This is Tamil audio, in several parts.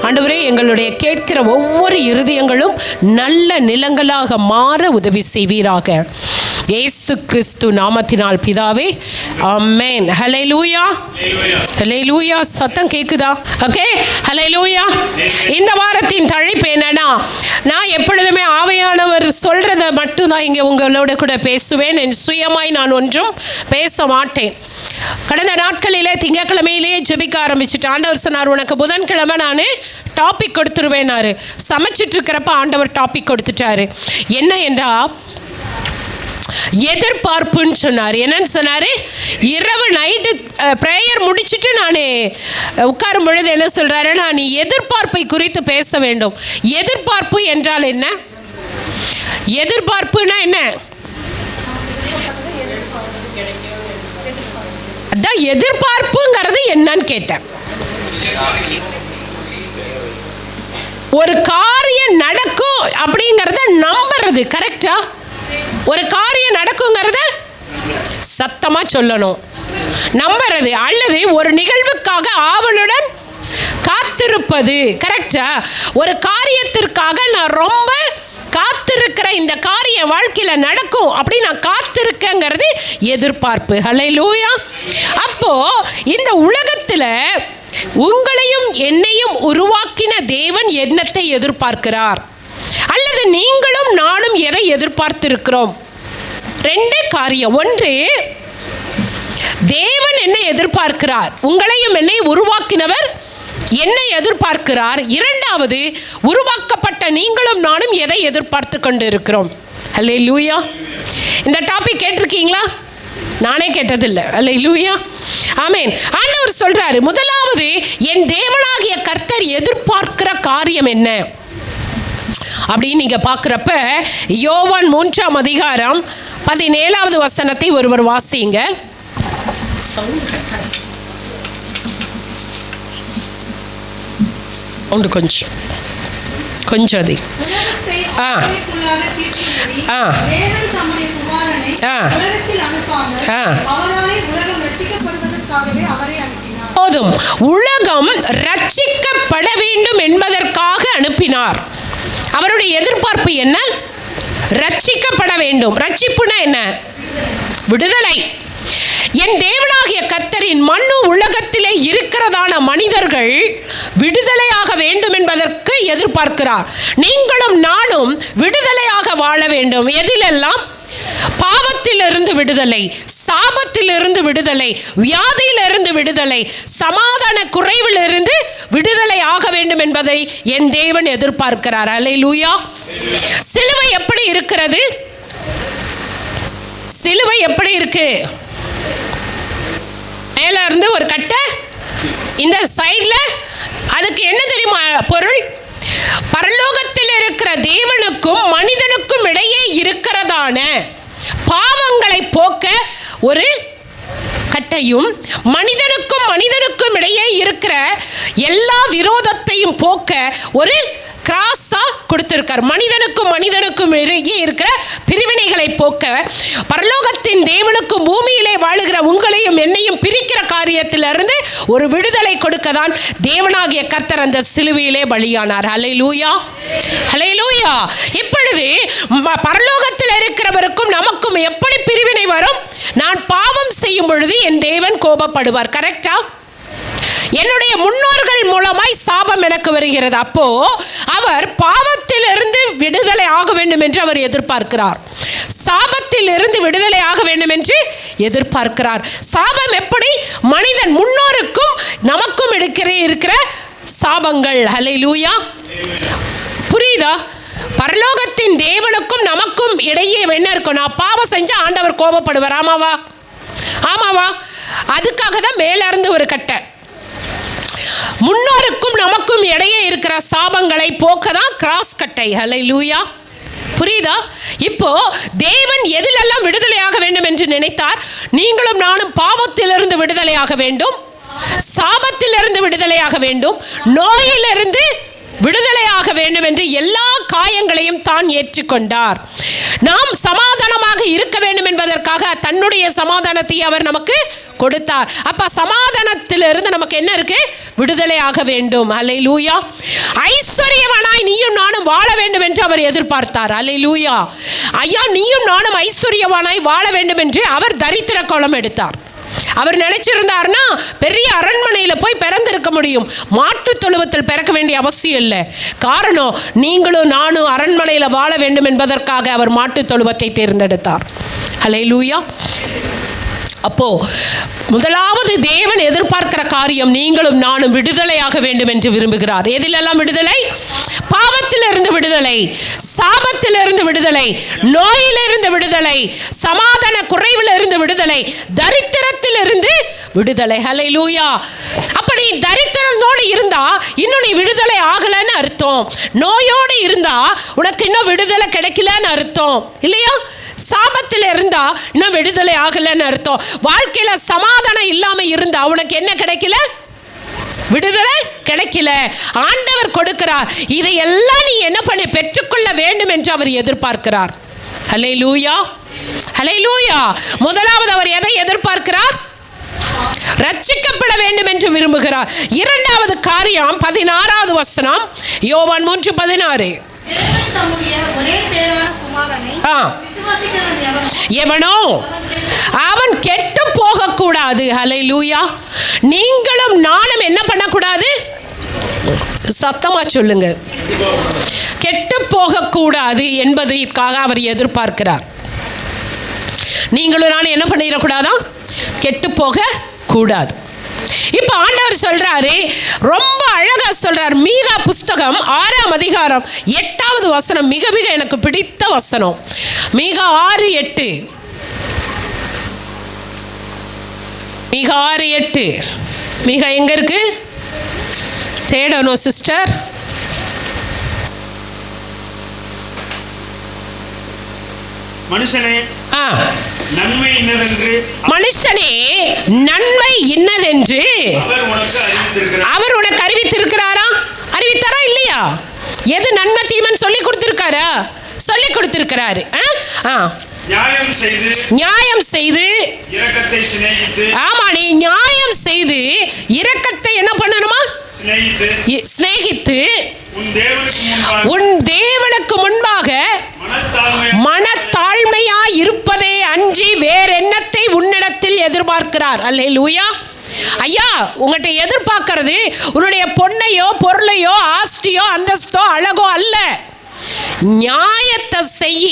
ஆண்டவரே, எங்களுடைய கேட்கிற ஒவ்வொரு இருதயங்களும் நல்ல நிலங்களாக மாற உதவி செய்வீராக. இயேசு கிறிஸ்து நாமத்தினால் பிதாவே, ஆமென். ஹல்லேலூயா, ஹல்லேலூயா. சத்தம் கேக்குதா? ஓகே, ஹல்லேலூயா. இந்த வாரத்தின் தலைப்பு என்னன்னா, நான் எப்பொழுதுமே ஆவியானவர் சொல்றதை மட்டும் தான் இங்கே உங்களோட கூட பேசுவேன். என் சுயமாய் நான் ஒன்றும் பேச மாட்டேன். கடந்த நாட்களிலே திங்கக்கிழமையிலேயே ஜெபிக்க ஆரம்பிச்சுட்டு ஆண்டவர் சொன்னார், உனக்கு புதன்கிழமை நான் டாபிக் கொடுத்துருவேனாரு. சமைச்சிட்டு இருக்கிறப்ப ஆண்டவர் டாபிக் கொடுத்துட்டாரு. என்ன என்றா எதிர்பார்ப்புன்னு சொன்னார். என்னன்னு சொன்னார்? இரவு நைட்டு ப்ரேயர் முடிச்சுட்டு நான் உட்காரும் பொழுது என்ன சொல்கிறாரு, நான் எதிர்பார்ப்பை குறித்து பேச வேண்டும். எதிர்பார்ப்பு என்றால் என்ன? எதிர்பார்ப்புனா என்ன? அதான் எதிர்பார்ப்புங்கிறது என்னன்னு கேட்டேன். ஒரு காரியம் நடக்கும் அப்படிங்கிறத நம்புறது. கரெக்டா? ஒரு காரியம் நடக்குங்கிறத சத்தமா சொல்லணும், நம்புறது. அல்லது ஒரு நிகழ்வுக்காக ஆவலுடன் காத்திருப்பது. கரெக்டா? ஒரு காரியத்திற்காக நான் ரொம்ப காத்திருக்கிற, இந்த காரியம் வாழ்க்கையில் நடக்கும் அப்படி நான் காத்திருக்கேங்கிறது எதிர்பார்ப்பு. ஹல்லேலூயா. அப்போ இந்த உலகத்தில் உங்களையும் என்னையும் உருவாக்கின தேவன் என்னத்தை எதிர்பார்க்கிறார்? அல்லது நீங்களும் நானும் எதை எதிர்பார்த்திருக்கிறோம்? ரெண்டு காரியம். ஒன்று, தேவன் என்ன எதிர்பார்க்கிறார், உங்களையும் என்னை உருவாக்கினவர் என்ன எதிர்பார்க்கிறார். இரண்டாவது, உருவாக்கப்பட்ட நீங்களும் நானும் எதை எதிர்பார்த்து கொண்டு இருக்கிறோம். ஹல்லேலூயா. இந்த டாபிக் கேட்டிருக்கீங்களா? நானே கேட்டதில்லை. ஹல்லேலூயா, ஆமென். ஆண்டவர் சொல்றாரு, முதலாவது என் தேவனாகிய கர்த்தர் எதிர்பார்க்கிற காரியம் என்ன அப்படின்னு நீங்க பார்க்குறப்ப யோவான் 3ஆம் அதிகாரம் 17வது வசனத்தை ஒருவர் வாசிங்க. ஒன்று கொஞ்சம் அது போதும். உலகம் ரட்சிக்கப்பட வேண்டும் என்பதற்காக அனுப்பினார். அவருடைய எதிர்பார்ப்பு என்ன? ரட்சிக்கப்பட வேண்டும். ரட்சிப்புனா என்ன? விடுதலை. என் தேவனாகிய கர்த்தரின் மண்ணு உலகத்திலே இருக்கிறதான மனிதர்கள் விடுதலையாக வேண்டும் என்பதற்கு எதிர்பார்க்கிறார். நீங்களும் நானும் விடுதலையாக வாழ வேண்டும். எதிலெல்லாம்? பாவத்திலிருந்து விடுதலை, சாபத்திலிருந்து விடுதலை, வியாதியிலிருந்து விடுதலை, சமாதான குறைவிலிருந்து விடுதலை ஆக வேண்டும் என்பதை என் தேவன் எதிர்பார்க்கிறார். அல்லேலூயா. சிலுவை எப்படி இருக்கிறது? சிலுவை எப்படி இருக்கு? மேல இருந்து ஒரு கட்டை, இந்த சைட்ல. அதுக்கு என்ன தெரியுமா பொருள்? பரலோகத்தில் இருக்கிற தேவனுக்கும் மனிதனுக்கும் இடையே இருக்கிறதான பாவங்களை போக்க ஒரு கட்டையும், மனிதனுக்கும் இடையே இருக்கிற எல்லா விரோதத்தையும் போக்க ஒரு கிராஸா கொடுத்திருக்கார். மனிதனுக்கும் இடையே இருக்கிற பிரிவினைகளை போக்க, பரலோகத்தின் தேவனுக்கும் பூமியிலே வாழுகிற உங்களையும் என்னையும் பிரிக்கிற காரியத்திலிருந்து ஒரு விடுதலை கொடுக்க தான் தேவனாகிய கர்த்தர் அந்த சிலுவையிலே பலியானார். ஹல்லேலூயா, ஹல்லேலூயா. இப்பொழுது பரலோகத்தில் இருக்கிறவருக்கும் நமக்கும் எப்படி பிரிவினை வரும்? நான் பாவம் செய்யும் பொழுது என் தேவன் கோபப்படுவார். கரெக்டா? என்னுடைய முன்னோர்கள் மூலமாய் சாபம் எனக்கு வருகிறது. அப்போ அவர் பாவத்திலிருந்து விடுதலை ஆக வேண்டும் என்று அவர் எதிர்பார்க்கிறார். சாபத்தில் இருந்து விடுதலை ஆக வேண்டும் என்று எதிர்பார்க்கிறார். சாபம் எப்படி? மனிதன் முன்னோருக்கும் நமக்கும் இருக்கிற சாபங்கள். ஹல்லேலூயா. புரியுதா? பரலோகத்தின் தேவனுக்கும் நமக்கும் இடையே என்ன இருக்கும்? நான் பாவம் செஞ்சா ஆண்டவர் கோபப்படுவார். ஆமாவா? ஆமாவா? அதுக்காக தான் மேல இருந்து ஒரு கட்டை. முன்னோருக்கும் நமக்கும் இடையே இருக்கிற சாபங்களை போக்கதான் கிராஸ் கட்டை. ஹல்லேலூயா. புரியுதா? இப்போ தேவன் எதிலெல்லாம் விடுதலையாக வேண்டும் என்று நினைத்தார்? நீங்களும் நானும் பாவத்திலிருந்து விடுதலையாக வேண்டும், சாபத்திலிருந்து விடுதலையாக வேண்டும், நோயிலிருந்து விடுதலையாக வேண்டும் என்று எல்லா காயங்களையும் தான் ஏற்றுக்கொண்டார். நாம் சமாதானமாக இருக்க வேண்டும் என்பதற்காக தன்னுடைய சமாதானத்தை அவர் நமக்கு கொடுத்தார். அப்ப சமாதானத்திலிருந்து நமக்கு என்ன இருக்கு? விடுதலை ஆக வேண்டும். அல்லேலூயா. ஐஸ்வர்யவானாய் நீயும் நானும் வாழ வேண்டும் என்று அவர் எதிர்பார்த்தார். அல்லேலூயா. ஐயா, நீயும் நானும் ஐஸ்வர்யவானாய் வாழ வேண்டும் என்று அவர் தரித்திர கோலம் எடுத்தார். அவர் நினைச்சிருந்தார்னா பெரிய அரண்மனையில் போய் பிறந்திருக்க முடியும். மாட்டு தொழுவத்தில் பிறக்க வேண்டிய அவசியம் இல்லை. காரணம், நீங்களும் நானும் அரண்மனையில் வாழ வேண்டும் என்பதற்காக அவர் மாட்டு தொழுவத்தை தேர்ந்தெடுத்தார். அல்லேலூயா. அப்போ முதலாவது தேவன் எதிர்பார்க்கிற காரியம், நீங்களும் நானும் விடுதலையாக வேண்டும் என்று விரும்புகிறார். எதிலெல்லாம் விடுதலை? பாவத்திலிருந்து விடுதலை, சாபத்திலிருந்து விடுதலை, நோயிலிருந்து விடுதலை, சமாதான குறைவிலிருந்து விடுதலை, தரித்திரத்திலிருந்து விடுதலை. ஹல்லேலூயா. அப்படி தரித்திரத்தோடு இருந்தா இன்னும் நீ விடுதலை ஆகலன்னு அர்த்தம். நோயோடு இருந்தா உனக்கு இன்னும் விடுதலை கிடைக்கலன்னு அர்த்தம் இல்லையா? சாபத்தில் இருந்தா இன்னும் விடுதலை ஆகலன்னு அர்த்தம். வாழ்க்கையில சமாதானம் இல்லாம இருந்தா உனக்கு என்ன கிடைக்கல? விடுதலை கிடைக்கல. ஆண்டவர் கொடுக்கிறார். இதையெல்லாம் நீ என்ன பண்ணி பெற்றுக்கொள்ள வேண்டும் என்று அவர் எதிர்பார்க்கிறார். ஹல்லேலூயா. ஹல்லேலூயா. முதலாவது அவர் எதை எதிர்பார்க்கிறார்? ரட்சிக்கப்பட வேண்டும் என்று விரும்புகிறார். இரண்டாவது காரியம் 16வது வசனம், யோவான் 3:16. எவனோ அவன் கெட்டு போக கூடாது. ஹல்லேலூயா. நீங்களும் நானும் என்ன பண்ணக்கூடாது? சத்தமா சொல்லுங்க. கெட்டு போக கூடாது என்பதற்காக அவர் எதிர்பார்க்கிறார். நீங்களும் நானும் என்ன பண்ணிடக்கூடாதா? கெட்டு போக கூடாது. இப்ப ஆண்டவர் சொல்றாரு, ரொம்ப அழகா சொல்றார். மீகா புஸ்தகம் 6ஆம் அதிகாரம் 8வது வசனம் மிக மிக எனக்கு பிடித்த வசனம். மீகா 6:8. மீகா 6:8. மீகா எங்க இருக்கு? தேடணும் சிஸ்டர். மனுஷனே நன்மை இன்னதென்று மனுஷனே நன்மை இன்னதென்று அவர் உனக்கு அறிவித்திருக்கிறாரா? அறிவித்தாரா இல்லையா? எது நன்மை தீமன் சொல்லி கொடுத்திருக்காரா? சொல்லி கொடுத்திருக்கிறாரு. நியாயம் செய்து இரக்கத்தை சிநேகித்து. ஆமா, நீ நியாயம் செய்து இரக்கத்தை என்ன பண்ணணுமா? சிநேகித்து உன் தேவனுக்கு முன்பாக மனத்தாழ்மையா இருப்பதே அன்றி வேற எண்ணத்தை உன்னிடத்தில் எதிர்பார்க்கிறார். அல்லேலூயா. ஐயா, உங்கள்கிட்ட எதிர்பார்க்கிறது உன்னுடைய பொன்னையோ பொருளையோ ஆஸ்தியோ அந்தஸ்தோ அழகோ அல்ல. நியாயத்தை செய்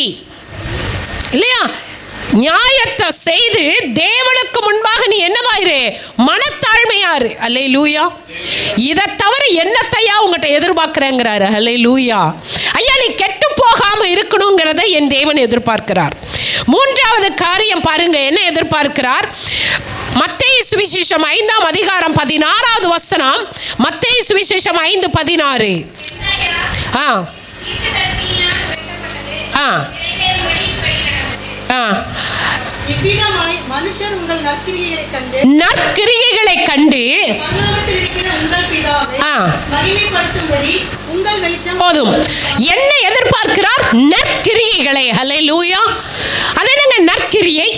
இல்லையா? நியாயத்தை செய்து தேவனுக்கு முன்பாக நீ என்னவாயிரு? மனத்தாழ்மையாரு. அல்லேலூயா. இதை தவிர என்னத்தையா உங்கள்கிட்ட எதிர்பார்க்கிறேங்கிறாரு. அல்லேலூயா. ஐயா, நீ கெட்டு போகாம இருக்கணுங்கிறத என் தேவன் எதிர்பார்க்கிறார். மூன்றாவது காரியம் பாருங்க, என்ன எதிர்பார்க்கிறார்? மத்தேயு சுவிசேஷம் 5ஆம் அதிகாரம் 16வது வசனம். மத்தேயு சுவிசேஷம் 5:16. நற்கிரியைகளை கண்டு போதும். என்ன எதிர்பார்க்கிறார்? நற்கிரியைகளை. ஹல்லேலூயா. அது என்னங்க நற்கிரியை?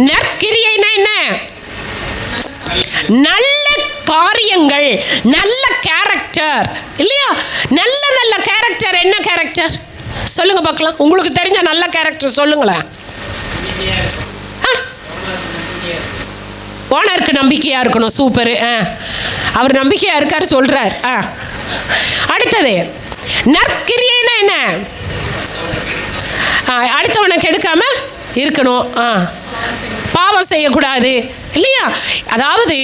நற்கிரியைனா என்ன? நல்ல காரியங்கள், நல்ல கேரக்டர் இல்லையா? நல்ல நல்ல கேரக்டர். என்ன கேரக்டர் சொல்லுங்க பார்க்கலாம். உங்களுக்கு தெரிஞ்ச நல்ல கேரக்டர் சொல்லுங்களேன். ஓனருக்கு நம்பிக்கையா இருக்கணும். சூப்பர். அவர் நம்பிக்கையா இருக்காரு சொல்றார். அடுத்தது நற்கிரியைனா என்ன? அடுத்தவனை கெடுக்காம இருக்கணும். பாவம் செய்யக்கூடாது இல்லையா? அதாவது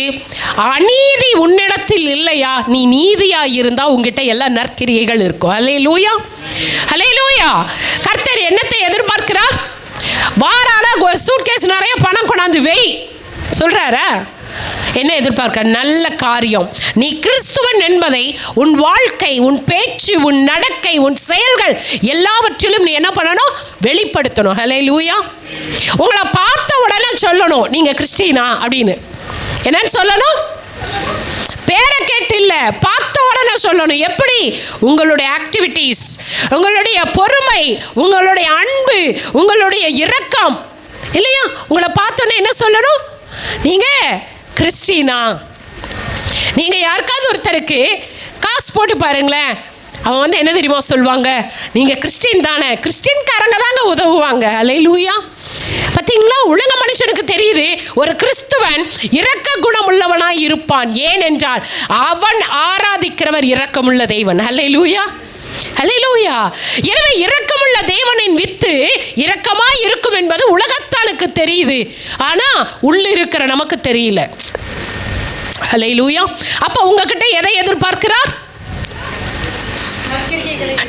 அநீதி உன்னிடத்தில் இல்லையா? நீ நீதியா இருந்தா உங்ககிட்ட எல்லா நற்கிரியைகள் இருக்கும். அல்லேலூயா. அல்லேலூயா. கர்த்தர் என்னத்தை எதிர்பார்க்கிறார்? வாரால ஒரு சூட்கேஸ் நிறைய பணம் கொண்டாந்து வெய் சொல்றாரா? என்ன எதிர்பார்க்க? நல்ல காரியம். நீ கிறிஸ்துவன் என்பதை உன் வாழ்க்கை, உன் பேச்சு, உன் நடக்கை, உன் செயல்கள் எல்லாவற்றிலும் நீ என்ன பண்ணணும்? வெளிப்படுத்தணும். ஹல்லேலூயா. உங்களை பார்த்த உடனே சொல்லணும் நீங்க கிறிஸ்டினா அப்படின்னு. என்னன்னு சொல்லணும்? பேரை கேட்டு இல்லை, பார்த்த உடனே சொல்லணும். எப்படி? உங்களுடைய ஆக்டிவிட்டீஸ், உங்களுடைய பொறுமை, உங்களுடைய அன்பு, உங்களுடைய இரக்கம், இல்லையா? உங்களை பார்த்தோன்னே என்ன சொல்லணும்? நீங்கள் கிறிஸ்டினா. நீங்கள் யாருக்காவது ஒருத்தருக்கு காசு போட்டு பாருங்களேன், அவன் வந்து என்ன தெரியுமா சொல்லுவாங்க? நீங்கள் கிறிஸ்டின் தானே. கிறிஸ்டின்காரங்க தாங்க உதவுவாங்க. அல்லேலூயா. பார்த்தீங்களா? உலக மனுஷனுக்கு தெரியுது ஒரு கிறிஸ்துவன் இரக்க குணம் உள்ளவனாய் இருப்பான். ஏனென்றால் அவன் ஆராதிக்கிறவர் இரக்கமுள்ள தேவன். அல்லேலூயா, அல்லேலூயா. எனவே இரக்கமுள்ள தேவனின் வித்து இரக்கமாய் இருக்கும் என்பது உலகத்தானுக்கு தெரியுது, ஆனால் உள்ள இருக்கிற நமக்கு தெரியல. அல்லேலூயா. அப்போ உங்ககிட்ட எதை எதிர்பார்க்கிறார்?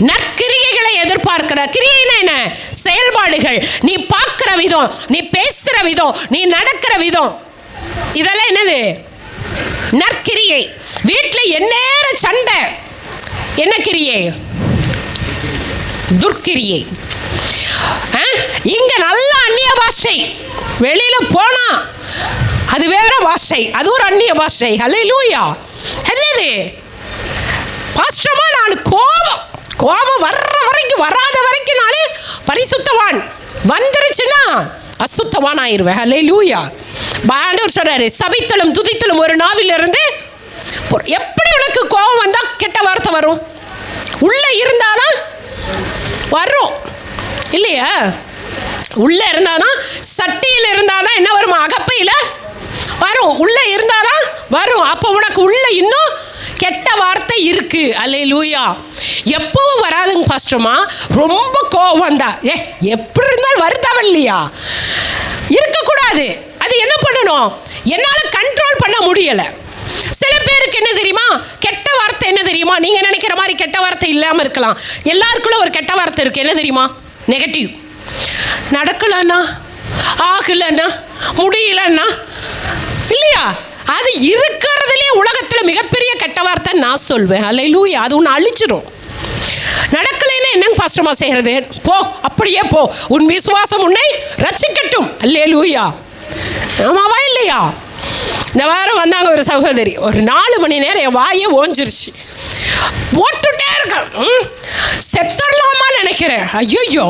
நற்கிரியைகளை எதிர்பார்க்கிறார். கிரியைனா என்ன? செயல்பாடுகள். நீ பார்க்கிற விதம், நீ பேசுற விதம், நீ நடக்கிற விதம், இதெல்லாம் என்னது? நற்கிரியை. வீட்டில் எந்நேர சண்டை, என்ன கிரியை? துர்க்கிரியை. இங்க நல்ல அந்நிய பாஷை, வெளியில போனா அது வேற பாஷை, அது ஒரு அந்நிய பாஷை. அல்லேலூயா. என்னது? பாஸ்டமா நான் கோபம் வர்ற வரைக்கும், வராத வரைக்கும் நான் பரிசுத்தவான், வந்துருச்சுன்னா அசுத்தவான் ஆயிடுவேன். அல்லேலூயா. ஆண்டவர் சொல்றாரு, சபித்தலும் துதித்தலும் ஒரு நாவிலிருந்து. எப்படி உனக்கு கோபம் வந்தா கெட்ட வார்த்தை வரும்? உள்ள இருந்தாதான் வரும், இல்லையா? உள்ள இருந்தாதான், சட்டியில் இருந்தாதான் என்ன வரும்? அகப்பையில் வரும். உள்ள இருந்தாதான் வரும். அப்போ உனக்கு உள்ள இன்னும் கெட்ட வார்த்தை இருக்கு. அல்லேலூயா. எப்பவும் வராதுங்க பாஸ்டர்மா, ரொம்ப கோபம் வந்தா எப்படி இருந்தாலும் வருதாவ இல்லையா? இருக்கக்கூடாது. அது என்ன பண்ணணும்? என்னால் கண்ட்ரோல் பண்ண முடியலை. சில பேருக்கு என்ன தெரியுமா? கெட்ட வார்த்தை என்ன தெரியுமா? நீங்கள் நினைக்கிற மாதிரி கெட்ட வார்த்தை இல்லாமல் இருக்கலாம். எல்லாருக்குள்ள ஒரு கெட்ட வார்த்தை இருக்குது. என்ன தெரியுமா? நெகட்டிவ். நடக்கலன்னா, ஆகலன்னா, முடியலன்னா, இல்லையா? அது இருக்கிறதுலே உலகத்தில் மிகப்பெரிய கெட்ட வார்த்தை நான் சொல்வேன். அல்லேலூயா. அது ஒன்று அழிச்சிடும். நடக்கலைன்னா என்னங்க பாஸ்டர்மா செய்கிறது? போ, அப்படியே போ, உன் விசுவாசம் உன்னை ரட்சிக்கட்டும். அல்லேலூயா. ஆமாவா இல்லையா? இந்த வாரம் வந்தாங்க ஒரு சகோதரி, ஒரு 4 மணி நேரம் என் வாயே ஓஞ்சிருச்சு. போட்டுட்டே இருக்க, செத்தரலாமா நினைக்கிறேன். ஐயோ,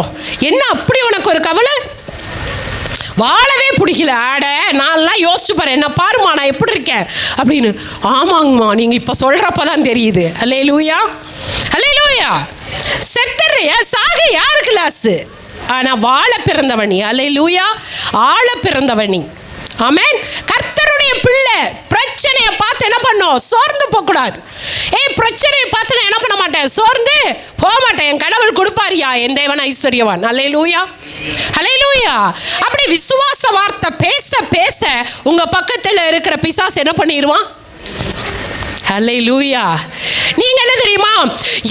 என்ன அப்படி உனக்கு ஒரு கவலை? வாழவே பிடிக்கல. நான்லாம் யோசிச்சு பாரு, என்ன பாருமா நான் எப்படி இருக்கேன் அப்படின்னு. ஆமாங்கம்மா, நீங்கள் இப்போ சொல்கிறப்ப தான் தெரியுது. அல்லேலூயா, அல்லேலூயா. செத்தறிய சாக யாருக்கு லாஸு? ஆனால் வாழ பிறந்தவனி. அல்லேலூயா. ஆள பிறந்தவனி. ஆமென். கர்த்தருடைய பிள்ளை பிரச்சனையை பார்த்து என்ன பண்ணோம்? சோர்ந்து போகக்கூடாது. பிரச்சனையை பார்த்து நான் என்ன பண்ண மாட்டேன்? சோர்ந்து போக மாட்டேன். என் கடவுள் கொடுப்பாரியா, என் தேவன் ஐஸ்வர்யவான். அல்லேலூயா, அல்லேலூயா. அப்படி விசுவாச வார்த்தை பேச பேச உங்க பக்கத்தில் இருக்கிற பிசாசு என்ன பண்ணிடுவான்? அல்லேலூயா. நீங்க என்ன தெரியுமா?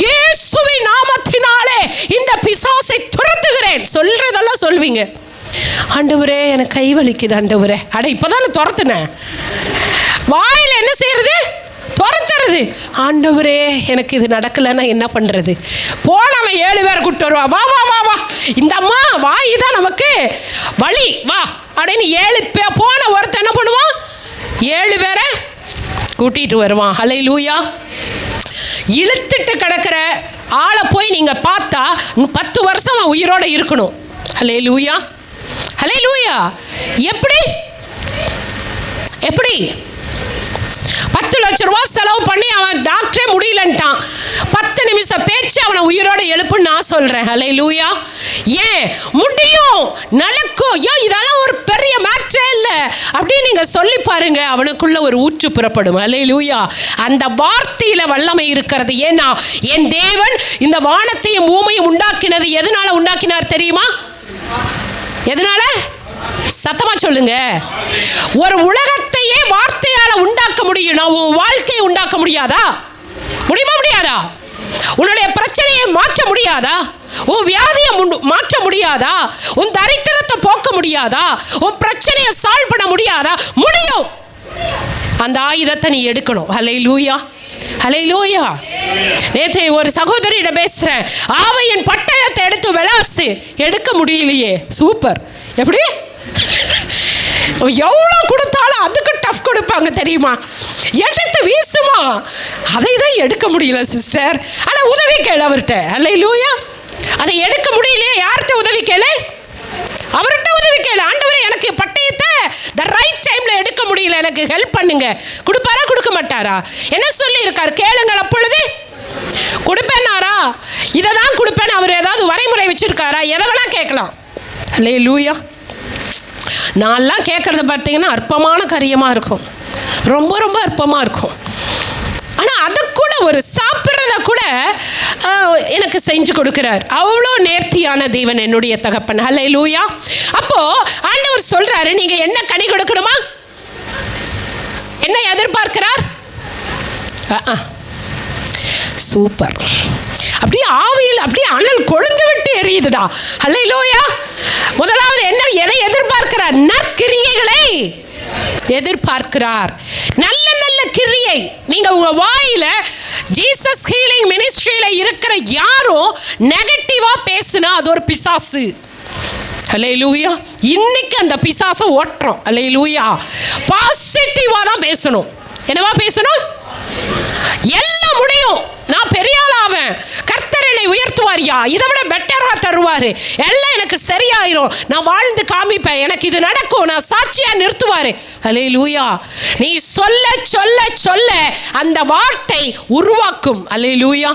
இயேசுவின் நாமத்தினாலே இந்த பிசாசை துரத்துகிறேன் சொல்றதெல்லாம் சொல்வீங்க. ஆண்டவரே எனக்கு கை வலிக்குது ஆண்டவரே. இப்போதான் துரத்துனேன். வாயில என்ன செய்யறது? துரத்துறது. ஆண்டவரே எனக்கு இது நடக்கலைன்னா என்ன பண்ணுறது? போனவன் 7 பேர் கூப்பிட்டு வருவா. வா வா வா வா, இந்த அம்மா வாய் தான் நமக்கு வழி, வா அப்படின்னு 7 பேர் போன ஒருத்தர் என்ன பண்ணுவான்? 7 பேரை கூட்டிகிட்டு வருவான். அல்லேலூயா. இழுத்துட்டு கிடக்கிற ஆளை போய் நீங்கள் பார்த்தா 10 வருஷம் அவன் உயிரோடு இருக்கணும். அல்லேலூயா, அல்லேலூயா. எப்படி எப்படி 10 லட்சம் ரூபா செலவு பண்ணி அவன் டாக்டரே முடியலன்ட்டான். 10 நிமிஷம் பேச்சு அவனை உயிரோட எழுப்புன்னு நான் சொல்கிறேன். அல்லேலூயா. ஏன் முடியும், நடக்கும். இதெல்லாம் ஒரு பெரிய மேட்ரே இல்லை அப்படின்னு நீங்கள் சொல்லி பாருங்க, அவனுக்குள்ள ஒரு ஊற்று புறப்படும். அல்லேலூயா. அந்த வார்த்தையில் வல்லமை இருக்கிறது. ஏன்னா என் தேவன் இந்த வானத்தையும் பூமியும் உண்டாக்கினது எதனால உண்டாக்கினார் தெரியுமா? எதனால? சத்தமா சொல்லுங்க. ஒரு உலகத்தையே வார்த்தையால உண்டாக்க முடியும். நான் உன் வாழ்க்கையை உண்டாக்க முடியாதா? முடியுமா? முடியாதா? உன்னுடைய பிரச்சனையை மாற்ற முடியாதா? உன் வியாதியை மாற்ற முடியாதா? உன் தரித்திரத்தை போக்க முடியாதா? உன் பிரச்சனையை சால்வ் பண்ண முடியாதா? முடியும். அந்த ஆயுதத்தை நீ எடுக்கணும். அல்லேலூயா, அல்லேலூயா. நேற்று ஒரு சகோதரியிடம் பேசுறேன். ஆவையின் பட்டயத்தை எடுத்து விளாசு, எடுக்க முடியலையே. சூப்பர். எப்படி? எவ்வளோ கொடுத்தாலும் அதுக்கு டஃப் கொடுப்ப. எடுப்பாங்க தெரியுமா? எடுத்து வீசுமா, அதை தான் எடுக்க முடியல சிஸ்டர். ஆனால் உதவி கேளு அவர்கிட்ட. அல்லேலூயா. அதை எடுக்க முடியலையே, யார்கிட்ட உதவி கேளு? அவர்கிட்ட உதவி கேளு. ஆண்டவரே, எனக்கு பட்டயத்தை த ரைட் டைம்ல எடுக்க முடியல, எனக்கு ஹெல்ப் பண்ணுங்க. கொடுப்பாரா கொடுக்க மாட்டாரா? என்ன சொல்லி இருக்காரு? கேளுங்கள் அப்பொழுது கொடுப்பேனாரா? இதை தான் கொடுப்பேன் அவர் ஏதாவது வரைமுறை வச்சிருக்காரா? எதை வேணா கேட்கலாம். அல்லேலூயா. நான்லாம் கேட்குறத பார்த்தீங்கன்னா அற்பமான காரியமாக இருக்கும், ரொம்ப ரொம்ப அற்பமாக இருக்கும். ஆனால் அது கூட ஒரு சாப்பிட்றத கூட எனக்கு செஞ்சு கொடுக்கிறார். அவ்வளோ நேர்த்தியான தேவன் என்னுடைய தகப்பன். அல்லேலூயா. அப்போ ஆண்டவர் சொல்றாரு, நீங்க என்ன கனி கொடுக்கணுமா? என்ன எதிர்பார்க்கிறார்? சூப்பர். அப்படியே ஆவியில் அப்படியே அனல் கொழுந்து விட்டு எரியுதுடா. அல்லேலூயா. முதலாவது என்ன, எதை எதிர்பார்க்கிறார்? நற்கிரியைகளை எதிர்பார்க்கிறார். நல்ல நல்ல கிரியை. நீங்க உங்க வாயில ஜீசஸ் ஹீலிங் மினிஸ்ட்ரியில இருக்கிற யாரும் நெகட்டிவா பேசினா அது ஒரு பிசாசு. அல்லேலூயா. இன்னைக்கு அந்த பிசாசை ஓட்டுறோம். அல்லேலூயா. பாசிட்டிவா தான் பேசணும். என்னவா பேசணும்? எல்லாம் முடியும், நான் பெரிய ஆளாவேன், கர்த்தர் என்னை உயர்த்துவாரியா, இதை விட பெட்டரா தருவாரு, எல்லாம் எனக்கு சரியாயிரும், நான் வாழ்ந்து காமிப்பேன், எனக்கு இது நடக்கும், நான் சாட்சியா நிறுத்துவாரு. அல்லேலூயா. நீ சொல்ல சொல்ல சொல்ல அந்த வார்த்தை உருவாக்கும். அல்லேலூயா.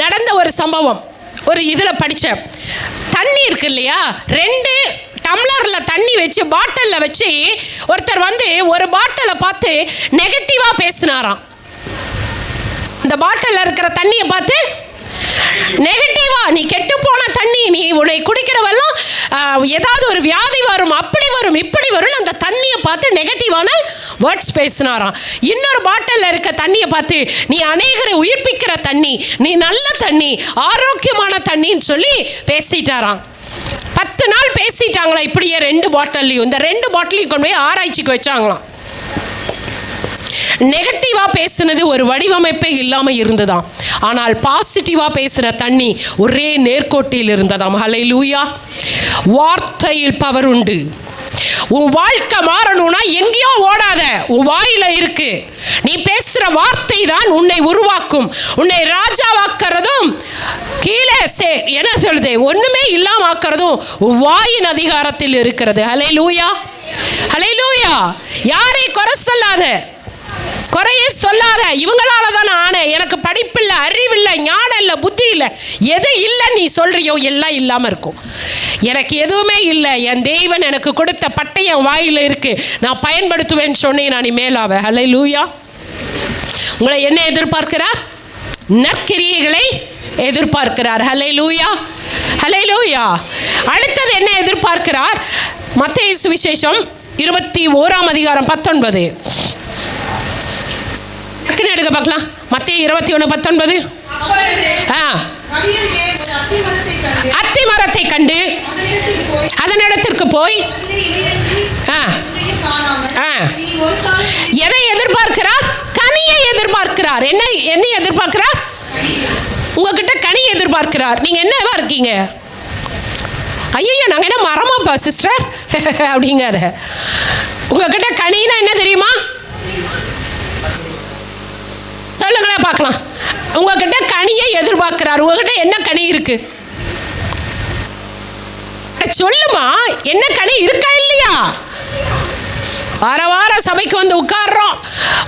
நடந்த ஒரு சம்பவம், ஒரு இதில் படித்தேன். தண்ணி இருக்கு இல்லையா, 2 டம்ளரில் தண்ணி வச்சு பாட்டிலில் வச்சு ஒருத்தர் வந்து ஒரு பாட்டிலை பார்த்து நெகட்டிவாக பேசினாராம். இந்த பாட்டிலில் இருக்கிற தண்ணியை பார்த்து நெகட்டிவா, நீ கெட்டு போன தண்ணி, நீ உன்னை குடிக்கிறவெல்லாம் ஏதாவது ஒரு வியாதி வரும், அப்படி வரும், இப்படி வரும், அந்த தண்ணியை பார்த்து நெகட்டிவான வேர்ட்ஸ் பேசினாராம். இன்னொரு பாட்டிலில் இருக்க தண்ணியை பார்த்து நீ அநேகரை உயிர்ப்பிக்கிற தண்ணி, நீ நல்ல தண்ணி, ஆரோக்கியமான தண்ணின்னு சொல்லி பேசிட்டாராம். 10 நாள் பேசிட்டாங்களாம். இப்படியே 2 பாட்டிலையும், இந்த 2 பாட்டிலையும் கொண்டு போய் ஆராய்ச்சிக்கு வச்சாங்களாம். நெகட்டிவா பேசினது ஒரு வடிவமைப்பே இல்லாமல் இருந்ததாம். ஆனால் பாசிட்டிவா பேசின தண்ணி ஒரே நேர்கோட்டில் இருந்ததாம். ஹல்லேலூயா. வார்த்தையில் பவர் உண்டு. உன் வாழ்க்கை மாறணும்னா எங்கேயோ ஓடாத, உன் வாயில இருக்கு. நீ பேசுற வார்த்தை தான் உன்னை உருவாக்கும். உன்னை ராஜாவாக்குறதும் கீழே என்ன சொல்றது ஒண்ணுமே இல்லாம ஆக்குறதும் வாயின் அதிகாரத்தில் இருக்கிறது. ஹல்லேலூயா. ஹல்லேலூயா. யாரை குறை சொல்லாத, குறையே சொல்லாத. இவங்களால தான் ஆனேன், எனக்கு படிப்பில்லை, அறிவில்லை, ஞானம் இல்லை, புத்தி இல்லை, எது இல்லை நீ சொல்றியோ எல்லாம் இல்லாமல் இருக்கும். எனக்கு எதுவுமே இல்லை, என் தேவன் எனக்கு கொடுத்த பட்டயம் வாயில் இருக்கு, நான் பயன்படுத்துவேன்னு சொன்னேன், நான் மேலாவ. ஹல்லேலூயா. உங்களை என்ன எதிர்பார்க்கிறார்? நற்கிரியைகளை எதிர்பார்க்கிறார். ஹல்லேலூயா. ஹல்லேலூயா. அடுத்தது என்ன எதிர்பார்க்கிறார்? மத்தேயு சுவிசேஷம் 21ஆம் அதிகாரம் 19. எடுக்க பார்க்கலாம். மத்தேயு 21:19. அத்தி மரத்தை கண்டு அதனிடத்திற்கு போய் எதை எதிர்பார்க்கிறார்? கனியை எதிர்பார்க்கிறார். என்ன எதிர்பார்க்கிறார்? உங்ககிட்ட கனி எதிர்பார்க்கிறார். நீங்க என்னவா இருக்கீங்க? ஐயோ, நாங்க என்ன மரமாப்பா சிஸ்டர் அப்படிங்காத. உங்ககிட்ட கனினா என்ன தெரியுமா? சொல்லுங்களா பார்க்கலாம். உங்ககிட்ட கனியை எதிர்பார்க்கிறார். உங்ககிட்ட என்ன கனி இருக்கு? சொல்லுமா, என்ன கனி இருக்கா இல்லையா? வார வாரம் சபைக்கு வந்து உட்கார்றோம்,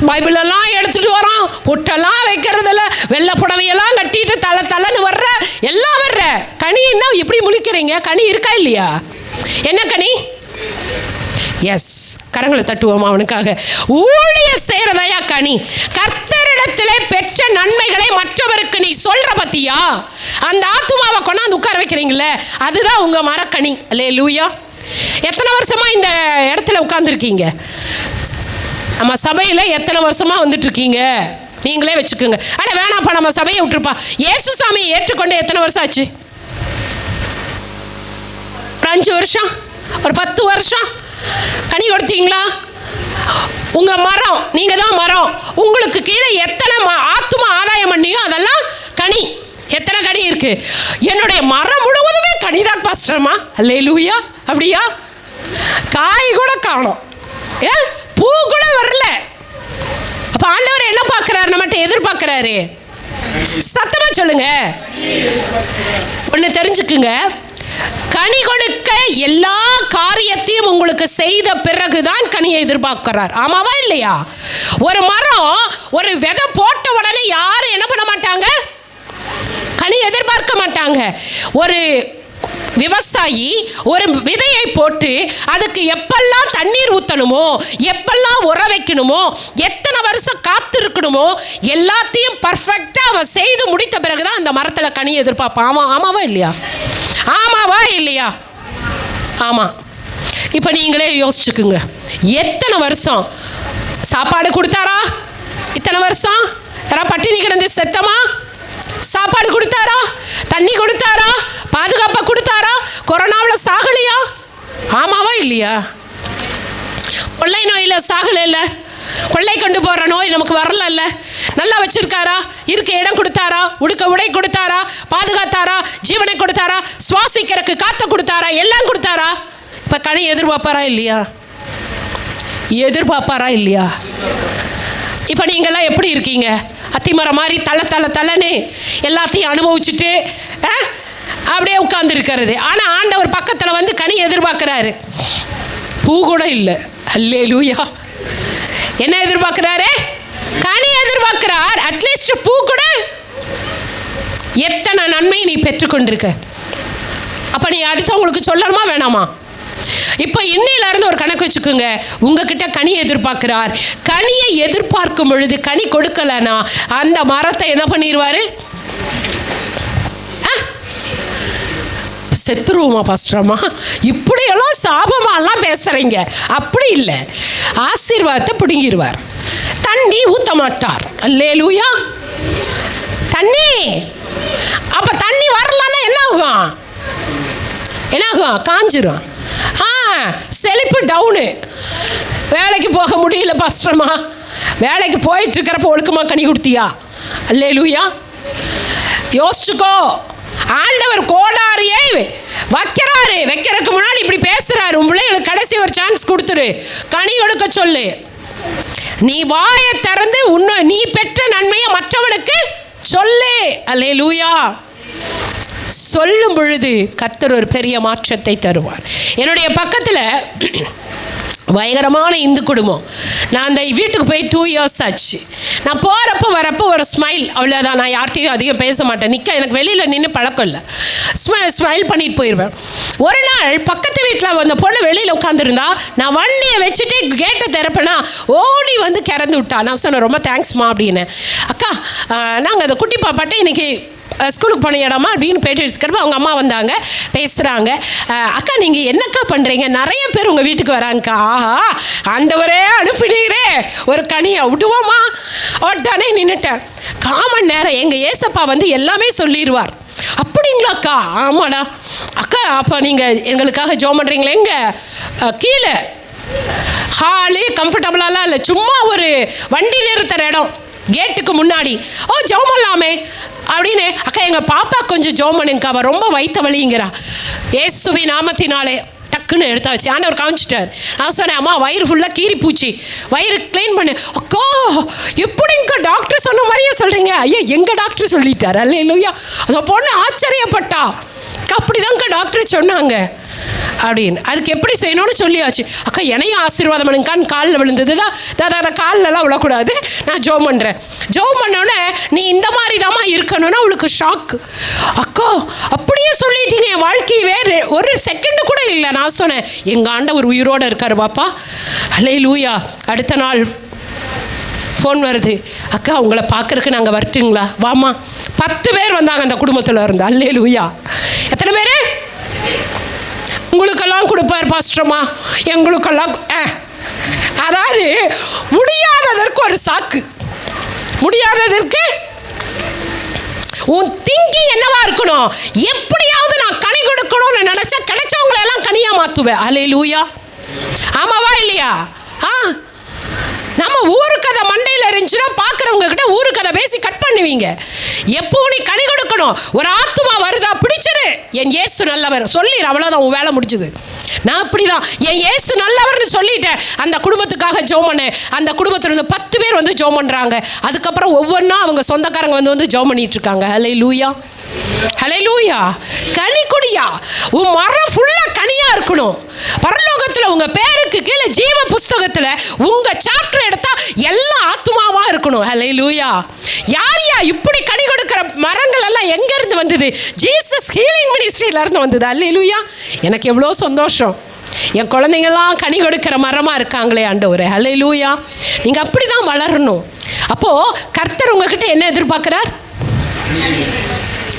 பைபிளெல்லாம் எடுத்துட்டு வரோம், புட்டெல்லாம் வைக்கிறதில்ல, வெள்ளை புடவையெல்லாம் கட்டிட்டு தலை தலைன்னு வர்ற, எல்லாம் வர்ற. கனின்னா இப்படி முழிக்கிறீங்க, கனி இருக்கா இல்லையா? என்ன கனி? எஸ், கரங்களை தட்டுவோமா அவனுக்காக. ஊழிய செய்யறதையா கனி. கர்த்தரிடத்திலே பெற்ற நன்மைகளை மற்றவருக்கு நீ சொல்ற பத்தியா? அந்த ஆத்துமாவை கொண்டாந்து உட்கார வைக்கிறீங்களே, அதுதான் உங்க மரக்கனி. அல்லேலூயா. எத்தனை வருஷமா இந்த இடத்துல உட்கார்ந்துருக்கீங்க? நம்ம சபையில் எத்தனை வருஷமா வந்துட்டு இருக்கீங்க? நீங்களே வச்சுக்கோங்க. அட வேணாப்பா, நம்ம சபையை விட்டுருப்பா. இயேசு சாமியை ஏற்றுக்கொண்டு எத்தனை வருஷம் ஆச்சு? ஒரு 5 வருஷம், ஒரு 10 வருஷம். கனி கொடுத்தீங்களா? உங்க மரம், நீங்க தான் மரம். உங்களுக்கு கீழே எத்தனை ஆத்துமா ஆதாயம் பண்ணியோ அதெல்லாம் கனி. எத்தனை கனி இருக்கு? என்னுடைய மரம் முழுவதுமே கனிதான் பாஸ்டர்மா. அல்லேலூயா. அப்படியா? காய் கூட காணோம். பூ பூ கூட வரல. அப்ப ஆண்டவர் என்ன பார்க்கிறாரு? நம்மகிட்ட எதிர்பார்க்கிறாரு. சத்தமா சொல்லுங்க. ஒண்ணு தெரிஞ்சுக்குங்க, கனி கொடுக்க எல்லா காரியத்தையும் உங்களுக்கு செய்த பிறகுதான் கனியை எதிர்பார்க்கிறார். ஆமாவா இல்லையா? ஒரு மரம் ஒரு விதை போட்ட உடனே யாரும் என்ன பண்ண மாட்டாங்க? கனி எதிர்பார்க்க மாட்டாங்க. ஒரு விவசாயி ஒரு விதையை போட்டு அதுக்கு எப்பெல்லாம் தண்ணீர் ஊற்றணுமோ, எப்பெல்லாம் உர வைக்கணுமோ, எத்தனை வருஷம் காத்து இருக்கணுமோ எல்லாத்தையும் பர்ஃபெக்டாக அவன் செய்து முடித்த பிறகுதான் அந்த மரத்தில் கனி எதிர்பார்ப்பான். ஆமாவா இல்லையா? ஆமாவா இல்லையா? ஆமாம். இப்போ நீங்களே யோசிச்சுக்குங்க, எத்தனை வருஷம் சாப்பாடு கொடுத்தாரா? இத்தனை வருஷம் யாராவது பட்டினி கிடந்து செத்தமா? சாப்பாடு கொடுத்தாரா? தண்ணி கொடுத்தாரா? பாதுகாப்பா கொடுத்தாரா? கொரோனாவில் சாகலையா? ஆமாவா இல்லையா? கொள்ளை நோயில் சாகல, கொள்ளை கொண்டு போகிற நோய் நமக்கு வரல. நல்லா வச்சிருக்காரா? இருக்க இடம் கொடுத்தாரா? உடுக்க உடை கொடுத்தாரா? பாதுகாத்தாரா? ஜீவனை கொடுத்தாரா? சுவாசிக்கிறதுக்கு காத்த கொடுத்தாரா? எல்லாம் கொடுத்தாரா? இப்போ கனி எதிர்பார்ப்பாரா இல்லையா? எதிர்பார்ப்பாரா இல்லையா? இப்போ நீங்கள்லாம் எப்படி இருக்கீங்க? அத்திமரம் மாதிரி தள்ளன்னு எல்லாத்தையும் அனுபவிச்சுட்டு அப்படியே உட்கார்ந்துருக்கிறது. ஆனால் ஆண்டவர் பக்கத்தில் வந்து கனி எதிர்பார்க்குறாரு. பூ கூட இல்லை. அல்லேலூயா. என்ன எதிர்பார்க்குறாரு? கனி எதிர்பார்க்கிறார். அட்லீஸ்ட் பூ கூட. எத்தனை நன்மை நீ பெற்றுக்கொண்டிருக்க. அப்போ நீ அடுத்தவங்களுக்கு சொல்லணுமா வேணாமா? இப்போ இன்னையிலேருந்து ஒரு கணக்கு வச்சுக்கோங்க. உங்ககிட்ட கனி எதிர்பார்க்கிறார். கனியை எதிர்பார்க்கும் பொழுது கனி கொடுக்கலனா அந்த மரத்தை என்ன பண்ணிடுவாரு? செத்துருவோமா பாஸ்டரம்மா? இப்படியெல்லாம் சாபமாலாம் பேசுகிறீங்க. அப்படி இல்லை, ஆசீர்வாதத்தை பிடுங்கிடுவார். தண்ணி ஊற்ற மாட்டார். அல்லேலூயா. தண்ணி அப்போ தண்ணி வரலன்னா என்ன ஆகும்? காஞ்சிரும். செழிப்பு டவுனு. வேலைக்கு போக முடியல பாஸ்டர்மா. வேலைக்கு போயிட்டு இருக்கிறப்ப ஒழுக்கமா கனி கொடுத்தியா? அல்லேலூயா. யோசிச்சுக்கோ. ஆண்டவர் கோடாரியை வைக்கிறாரு. வைக்கிறதுக்கு முன்னாடி இப்படி பேசுறாரு. உன் பிள்ளைகளுக்கு கடைசி ஒரு சான்ஸ் கொடுத்துரு. கனி கொடுக்க சொல்லு. நீ வாயை திறந்து நீ பெற்ற நன்மையை மற்றவனுக்கு சொல்லு. அல்லேலூயா. சொல்லும் பொழுது கர்த்தர் ஒரு பெரிய மாற்றத்தை தருவார். என்னுடைய பக்கத்தில் பயங்கரமான இந்து குடும்பம். நான் அந்த வீட்டுக்கு போய் 2 years ஆச்சு. நான் போகிறப்போ வரப்போ ஒரு ஸ்மைல், அவ்வளோதான். நான் யார்கிட்டையும் அதிகம் பேச மாட்டேன். எனக்கு வெளியில் நின்று பழக்கம் இல்லை. ஸ்மைல் பண்ணிட்டு போயிடுவேன். ஒரு நாள் பக்கத்து வீட்டில் அந்த பொண்ணு வெளியில் உட்காந்துருந்தா, நான் வண்டியை வச்சுட்டு கேட்டை திறப்பேனா ஓடி வந்து கிறந்து விட்டா. நான் சொன்னேன், ரொம்ப தேங்க்ஸ்மா அப்படின்னு. அக்கா, நாங்கள் அந்த குட்டி பாப்பாட்ட இன்னைக்கு ஸ்கூலுக்கு போன இடமா அப்படின்னு பேட்டி வச்சுக்கிறப்ப அவங்க அம்மா வந்தாங்க, பேசுகிறாங்க. அக்கா நீங்கள் என்னக்கா பண்ணுறீங்க? நிறைய பேர் உங்கள் வீட்டுக்கு வராங்கக்கா. ஆஹா, ஆண்டவரே அனுப்பினீரே, ஒரு கனியை விடுவோமா? உடனே நின்றுட்டேன். காமன் நேரம் எங்கள் ஏசப்பா வந்து எல்லாமே சொல்லிடுவார். அப்படிங்களாக்கா? ஆமாடா. அக்கா, அப்போ நீங்கள் எங்களுக்காக ஜெபம் பண்ணுறீங்களே? எங்கே? கீழே ஹாலு கம்ஃபர்டபுளாலாம் இல்லை, சும்மா ஒரு வண்டி நிறுத்துற இடம் கேட்டுக்கு முன்னாடி. ஜெபம் பண்ணலாமே அப்படின்னு. அக்கா, எங்கள் பாப்பா கொஞ்சம் ஜெபம் பண்ணுங்கக்கா, அவள் ரொம்ப வயிற்று வலிங்கிறா. இயேசுவி நாமத்தினாலே டக்குன்னு எடுத்தாச்சு. ஆண்டவர் காமிச்சிட்டார். நான் சொன்னேன், அம்மா வயிறு ஃபுல்லாக கீறி பூச்சி, வயிறு க்ளீன் பண்ணு. அக்கா, எப்படிங்கக்கா டாக்டர் சொன்ன மாதிரியே சொல்கிறீங்க? ஐயோ, எங்கள் டாக்டர் சொல்லிட்டார். அல்லேலூயா. அந்த பொண்ணு ஆச்சரியப்பட்டா. அப்படிதான்க்கா டாக்டர் சொன்னாங்க அப்படின்னு. அதுக்கு எப்படி செய்யணும்னு சொல்லியாச்சு. அக்கா, என்னையும் ஆசீர்வாதம் பண்ணுங்கக்கான்னு காலில் விழுந்ததுதான். அதை காலிலலாம் விழக்கூடாது, நான் ஜெபம் பண்ணுறேன். ஜெபம் பண்ணோன்னே நீ இந்த மாதிரி தாம்மா இருக்கணும்னா அவளுக்கு ஷாக்கு. அக்கா, அப்படியே சொல்லிட்டீங்க, என் வாழ்க்கையவே ஒரு செகண்டு கூட இல்லை. நான் சொன்னேன், எங்கள் ஆண்டவர் உயிரோடு இருக்கார் பாப்பா. அல்லேலூயா. அடுத்த நாள் ஃபோன் வருது, அக்கா உங்களை பார்க்குறக்கு நாங்கள் வரட்டுங்களா? வாமா. 10 பேர் வந்தாங்க அந்த குடும்பத்தில் இருந்து. அல்லேலூயா. எத்தனை பேர்? உங்களுக்கெல்லாம் கொடுப்பார் பாஸ்டர்மா, எங்களுக்கெல்லாம். அதாவது முடியாததற்கு ஒரு சாக்கு. முடியாததற்கு உன் திங்கிங் என்னவா இருக்கணும்? எப்படியாவது நான் கனி கொடுக்கணும்னு நினைச்சா கிடைச்சவங்களை எல்லாம் கனியா மாத்துவேன். அல்லேலூயா. ஆமாவா இல்லையா? நம்ம ஊருக்கு அதை மண்டையில் இருந்துச்சுன்னா பார்க்குறவங்க கிட்ட ஊரு கதை பேசி கட் பண்ணுவீங்க. எப்பவும் நீ கனி கொடுக்கணும். ஒரு ஆத்துமா வருதா, பிடிச்சிரு. என் இயேசு நல்லவர் சொல்லிடு, அவ்வளோதான், உன் வேலை முடிச்சுது. நான் அப்படிதான் என் இயேசு நல்லவர்னு சொல்லிட்டேன். அந்த குடும்பத்துக்காக ஜெபம் பண்ணேன். அந்த குடும்பத்தில் இருந்து 10 பேர் வந்து ஜெபம் பண்ணுறாங்க. அதுக்கப்புறம் ஒவ்வொன்றா அவங்க சொந்தக்காரங்க வந்து ஜெபம் பண்ணிட்டு இருக்காங்க. ஹல்லேலூயா, ஹல்லேலூயா. கனி கொடியா, உன் மரம் ஃபுல்லாக கனியாக இருக்கணும். பரலோகத்தில் உங்கள் பேருக்கு கீழே ஜீவ புஸ்தகத்தில் உங்கள் சாப்டர் எடுத்தால் எல்லாம் ஆத்துமாவாக இருக்கணும். ஹல்லேலூயா. யார் இப்படி கனி கொடுக்கிற மரங்கள் எல்லாம் எங்கேருந்து வந்தது? ஜீசஸ் ஹீலிங் மினிஸ்ட்ரியிலேருந்து வந்தது. ஹல்லேலூயா. எனக்கு எவ்வளோ சந்தோஷம். என் குழந்தைங்கள்லாம் கனி கொடுக்கிற மரமாக இருக்காங்களே ஆண்டவரே. ஹல்லேலூயா. நீங்கள் அப்படி தான் வளரணும். அப்போது கர்த்தர் உங்ககிட்ட என்ன எதிர்பார்க்குறார்?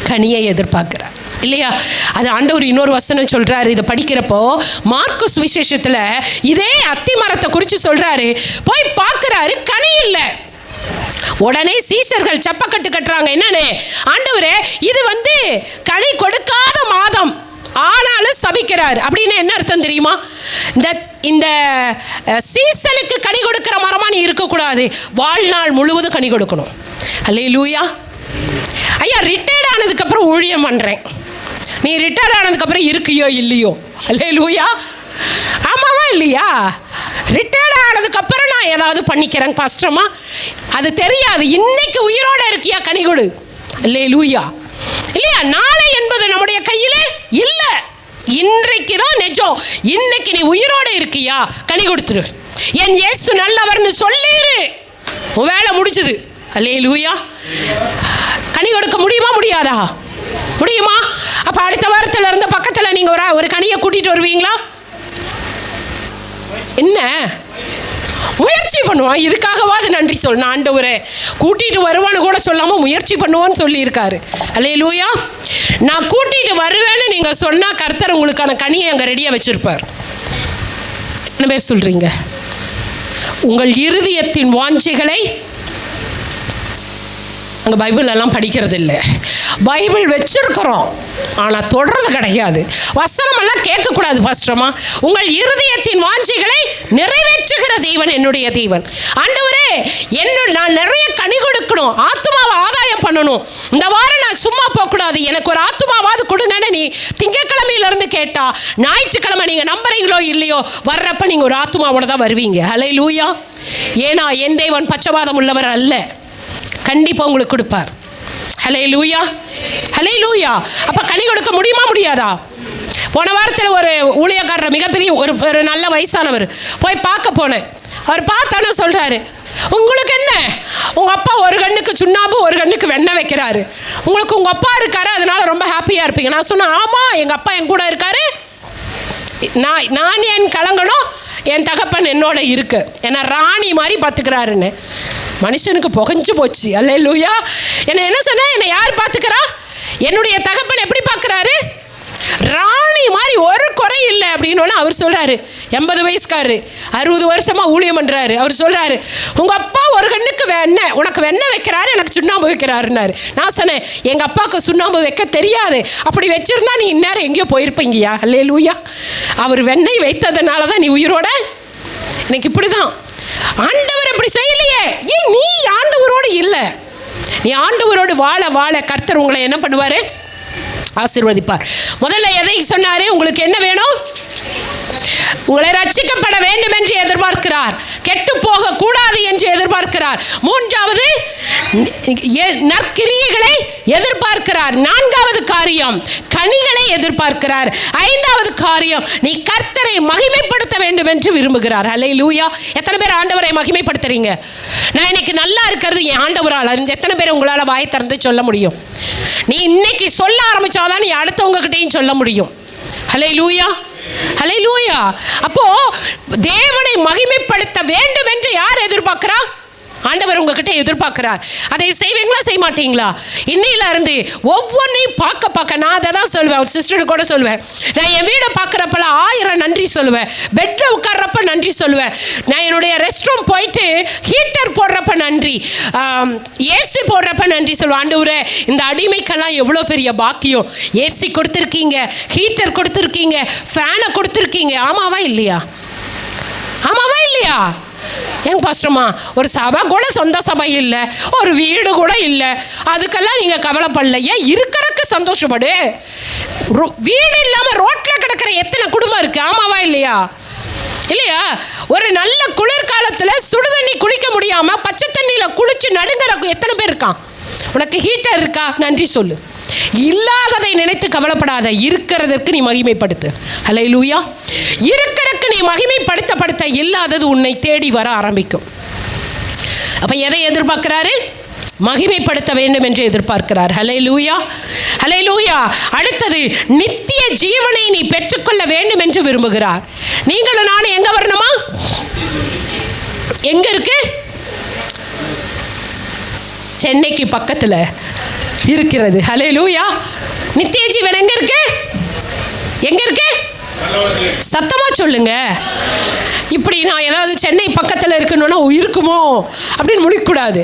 கனியை எதிர்பார்க்கிறார் இல்லையா? அது ஆண்டவர் இன்னொரு வசனம் சொல்றாரு. இதை படிக்கிறப்போ மார்க்கு சுவிசேஷத்தில் இதே அத்தி மரத்தை குறித்து சொல்றாரு. போய் பார்க்குறாரு, கனி இல்லை. உடனே சீசர்கள் சப்பக்கட்டு கட்டுறாங்க. என்னன்னு? ஆண்டவரே, இது கனி கொடுக்காத மாதம், ஆனாலும் சபிக்கிறார். அப்படின்னு என்ன அர்த்தம் தெரியுமா? இந்த சீசனுக்கு கனி கொடுக்கிற மரமா நீ இருக்கக்கூடாது, வாழ்நாள் முழுவதும் கனி கொடுக்கணும். ஹல்லேலூயா. ஐயா, ரிட்டையர்ட் ஆனதுக்கப்புறம் ஊழியம் பண்ணுறேன். நீ ரிட்டையர்ட் ஆனதுக்கப்புறம் இருக்கியோ இல்லையோ? ஹல்லேலூயா. ஆமாவா இல்லையா? ரிட்டையர்ட் ஆனதுக்கப்புறம் நான் ஏதாவது பண்ணிக்கிறேன் கஷ்டமா, அது தெரியாது. இன்னைக்கு உயிரோடு இருக்கியா, கனி கொடு. ஹல்லேலூயா. இல்லையா? நாளை என்பது நம்முடைய கையில் இல்லை. இன்றைக்கு தான் நிஜம். இன்னைக்கு நீ உயிரோடு இருக்கியா, கனி கொடுத்துரு. என் இயேசு நல்லவர்னு சொல்லிரு, உன் வேலை முடிச்சுது. ஹல்லேலூயா. கனி கொடுக்க முடியுமா முடியாதா? முடியுமா? அப்போ அடுத்த வாரத்தில் இருந்து பக்கத்தில் நீங்கள் ஒரு கனியை கூட்டிகிட்டு வருவீங்களா? என்ன முயற்சி பண்ணுவான். இதுக்காகவாது நன்றி சொல்லணும். ஆண்டவரே, கூட்டிகிட்டு வருவான்னு கூட சொல்லாமல் முயற்சி பண்ணுவான்னு சொல்லியிருக்காரு. ஹல்லேலூயா. நான் கூட்டிகிட்டு வருவேன்னு நீங்கள் சொன்னால் கர்த்தர் உங்களுக்கான கனியை அங்கே ரெடியாக வச்சுருப்பார். என்ன பேர் சொல்கிறீங்க? உங்கள் இருதயத்தின் வாஞ்சைகளை அங்கே பைபிளெல்லாம் படிக்கிறது இல்லை. பைபிள் வச்சிருக்கிறோம், ஆனால் தொடர்றது கிடையாது. வசனமெல்லாம் கேட்கக்கூடாது. ஃபஸ்ட்டமா உங்கள் இருதயத்தின் வாஞ்சைகளை நிறைவேற்றுகிற தேவன் என்னுடைய தேவன். ஆண்டவரே, நான் நிறைய கனி கொடுக்கணும், ஆத்துமாவை ஆதாயம் பண்ணணும். இந்த வாரம் நான் சும்மா போகக்கூடாது, எனக்கு ஒரு ஆத்துமாவாவது கொடுங்கன்னு நீ திங்கட்கிழமையிலேருந்து கேட்டா, ஞாயிற்றுக்கிழமை நீங்கள் நம்புறீங்களோ இல்லையோ, வர்றப்ப நீங்கள் ஒரு ஆத்துமாவோட தான் வருவீங்க. ஹல்லேலூயா. ஏன்னா என் தேவன் பச்சைவாதம் உள்ளவர் அல்ல, கண்டிப்பாக உங்களுக்கு கொடுப்பார். ஹல்லேலூயா, ஹல்லேலூயா. அப்போ கனி கொடுக்க முடியுமா முடியாதா? போன வாரத்தில் ஒரு ஊழியக்காரர், மிகப்பெரிய ஒரு நல்ல வயசானவர், போய் பார்க்க போனேன். அவர் பார்த்தோன்னு சொல்கிறாரு, உங்களுக்கு என்ன, உங்கள் அப்பா ஒரு கண்ணுக்கு சுண்ணாம்பு ஒரு கண்ணுக்கு வெண்ணெய் வைக்கிறாரு, உங்களுக்கு உங்கள் அப்பா இருக்காரு, அதனால ரொம்ப ஹாப்பியாக இருப்பீங்க. நான் சொன்னேன், ஆமாம், எங்கள் அப்பா என் கூட இருக்காரு, நான் என் கலங்கணும், என் தகப்பன் என்னோட இருக்கு, என்னை ராணி மாதிரி பார்த்துக்கிறாருன்னு. மனுஷனுக்கு புகஞ்சு போச்சு. அல்லேலூயா. என்ன சொன்னா, என்னை யார் பார்த்துக்கிறா? என்னுடைய தகப்பன் எப்படி பார்க்குறாரு? ராணி மாதிரி, ஒரு குறை இல்லை அப்படின்னு அவர் சொல்கிறாரு. 80 வயசுக்காரு, 60 வருஷமாக ஊழியம் பண்ணுறாரு. அவர் சொல்கிறாரு, உங்கள் அப்பா ஒரு கண்ணுக்கு வெண்ணெய், உனக்கு வெண்ணெய் வைக்கிறாரு, எனக்கு சுண்ணாம்பு வைக்கிறாருன்னாரு. நான் சொன்னேன், எங்கள் அப்பாவுக்கு சுண்ணாம்பு வைக்க தெரியாது, அப்படி வச்சுருந்தா நீ இந்நேரம் எங்கேயோ போயிருப்பீங்கயா. அல்லேலூயா. அவர் வெண்ணெய் வைத்ததுனால தான் நீ உயிரோட. எனக்கு இப்படி தான். ஆண்டவர் அப்படி செய்யலையே. ஏன் நீ ஆண்டவரோடு இல்லை? நீ ஆண்டவரோடு வாழ வாழ கர்த்தர் உங்களை என்ன பண்ணுவார்? ஆசீர்வதிப்பார். முதல்ல எதை சொன்னாரு? உங்களுக்கு என்ன வேணும்? உங்களை ரட்சிக்கப்பட வேண்டும் என்று எதிர்பார்க்கிறார், கெட்டு போக கூடாது என்று எதிர்பார்க்கிறார். மூன்றாவது, நற்கிரியைகளை எதிர்பார்க்கிறார். நான்காவது காரியம், கனிகளை எதிர்பார்க்கிறார். ஐந்தாவது காரியம், நீ கர்த்தரை மகிமைப்படுத்த வேண்டும் என்று விரும்புகிறார். ஹல்லேலூயா. எத்தனை பேர் ஆண்டவரை மகிமைப்படுத்துறீங்க? நான் இன்னைக்கு நல்லா இருக்கிறது என் ஆண்டவரால். எத்தனை பேர் உங்களால் வாயை திறந்து சொல்ல முடியும்? நீ இன்னைக்கு சொல்ல ஆரம்பிச்சாதான் நீ அடுத்தவங்க கிட்டையும் சொல்ல முடியும். ஹல்லேலூயா, ஹல்லேலூயா. அப்போ தேவனை மகிமைப்படுத்த வேண்டும் என்று யார் எதிர்பார்க்கிறா? ஆண்டவர் உங்ககிட்ட எதிர்பார்க்கிறார். அதை செய்வீங்களா, செய்ய மாட்டீங்களா? இன்னையில இருந்து ஒவ்வொன்றையும் பார்க்க நான் அதை தான் சொல்லுவேன். ஒரு சிஸ்டருக்கு கூட சொல்லுவேன், நான் என் வீடை பார்க்குறப்பெல்லாம் 1000 நன்றி சொல்லுவேன். பெட்டில் உட்கார்றப்ப நன்றி சொல்லுவேன். நான் என்னுடைய ரெஸ்ட் ரூம் போயிட்டு ஹீட்டர் போடுறப்ப நன்றி, ஏசி போடுறப்ப நன்றி சொல்லுவேன். ஆண்டவரே, இந்த அடிமைக்கெல்லாம் எவ்வளோ பெரிய பாக்கியம். ஏசி கொடுத்துருக்கீங்க, ஹீட்டர் கொடுத்துருக்கீங்க, ஃபேனை கொடுத்துருக்கீங்க. ஆமாவா இல்லையா? ஆமாவா இல்லையா? ஏங்க பாஸ்டர்மா, ஒரு சபை கூட சொந்த சபை இல்லை, ஒரு வீடு கூட இல்லை, அதுக்கெல்லாம் நீங்கள் கவலைப்படல. ஏன் இருக்கிறதுக்கு சந்தோஷப்படு. வீடு இல்லாமல் ரோட்டில் கிடக்கிற எத்தனை குடும்பம் இருக்குது, ஆமாவா இல்லையா? இல்லையா? ஒரு நல்ல குளிர்காலத்தில் சுடுதண்ணி குடிக்க முடியாமல் பச்சை தண்ணியில் குளிச்சு நடுங்கிற எத்தனை பேர் இருக்கான்? உனக்கு ஹீட்டர் இருக்கா? நன்றி சொல்லு. இல்லாததை நினைத்து கவலைப்படாத, இருக்கிறதற்கு நீ மகிமைப்படுத்து. ஹல்லேலூயா. இருக்கிறதுக்கு நீ மகிமைப்படுத்த இல்லாதது உன்னை தேடி வர ஆரம்பிக்கும். அப்ப எதை எதிர்பார்க்கிறாரு? மகிமைப்படுத்த வேண்டும் என்று எதிர்பார்க்கிறார். ஹல்லேலூயா, ஹல்லேலூயா. அடுத்தது, நித்திய ஜீவனை நீ பெற்றுக்கொள்ள வேண்டும் என்று விரும்புகிறார். நீங்களும் நானும் எங்க வரணுமா? எங்க இருக்கு? சென்னைக்கு பக்கத்தில் இருக்கிறது. ஹல்லேலூயா. நித்திய ஜீவன் எங்க இருக்கு? எங்க இருக்கு? சத்தமா சொல்லுங்க. இப்படி நான் ஏதாவது சென்னை பக்கத்தில் இருக்கணும்னா இருக்குமோ அப்படின்னு முடிக்கக்கூடாது.